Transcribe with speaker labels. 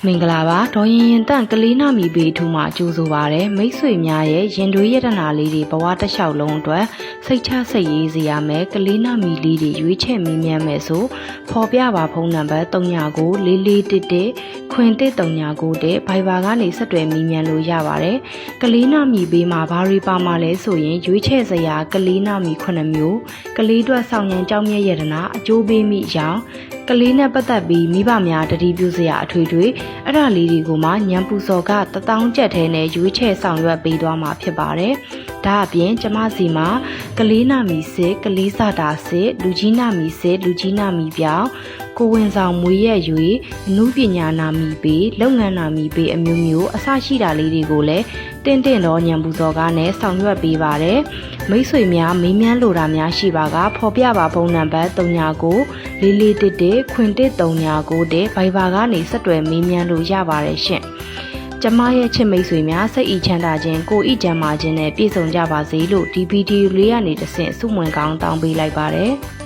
Speaker 1: မင်္ဂလာပါဒေါ်ရင်တန့်ကလေးနာမီဘေးထူမှာကြိုးဆိုပါရယ်မိတ်ဆွေများရဲ့ရင်တွေးရတနာလေးတွေဘဝတစ်လျှောက်လုံးအတွက်စိတ်ချစိတ်ရေးစေရမယ်ကလေးနာမီလေးတွေရွေးချယ်မင်းမြန်းမယ်ဆိုဖော်ပြပါဖုန်းနံပါတ်399411ခွင်1339တဲ့ဘိုင်ဘာကနေဆက်သွယ်မင်းမြန်းလို့ရပါတယ်ကလေးနာမီဘေးမှာဘာတွေပါမှာလဲဆိုရင်ရွေးချယ်စရာကလေးနာမီ9မျိုးကလေးအတွက်ဆောင်ရန်ကြောင်းမြဲရတနာအကျိုးပေးမိကြောင်းကလေးနဲ့ပတ်သက်ပြီးမိဘများတတိပြုစရာအထွေထွေအဲ့ဒါလေးတွေကိုမှညံပူစော်က1000ကျပ်ထဲနဲ့ရွေးချယ်ဆောင်ရွက်ပေးသွားမှာဖြစ်ပါတယ်။ဒါအပြင်ကျမစီမှာကလေးနာမီစစ်ကလေးစတာစစ်လူကြီးနာမီစစ်လူကြီးနာမီပြောင်းကိုဝင်ဆောင်မွေရက်၍အမှုပညာနာမီပေးလုပ်ငန်းနာမီပေးအမျိုးမျိုးအစရှိတာလေးတွေကိုလည်းတင့်တော့ညံပူစော်ကနဲ့ဆောင်ရွက်ပေးပါတယ်။မိတ်ဆွေများမေးမြန်းလိုတာများရှိပါကဖော်ပြပါဖုန်းနံပါတ်399411ခွင်1339တဲ့ဘိုင်ဘာကနေဆက်သွယ်မေးမြန်းလို့ရပါတယ်ရှင်။ကျမရဲ့ချစ်မိတ်ဆွေများစိတ်ဤချမ်းသာခြင်းကိုဤကျမ်းမာခြင်းနဲ့ပြည့်စုံကြပါစေလို့ဒီဗီဒီယိုလေးကနေတဆင့်ဆုမွန်ကောင်းတောင်းပေးလိုက်ပါတယ်။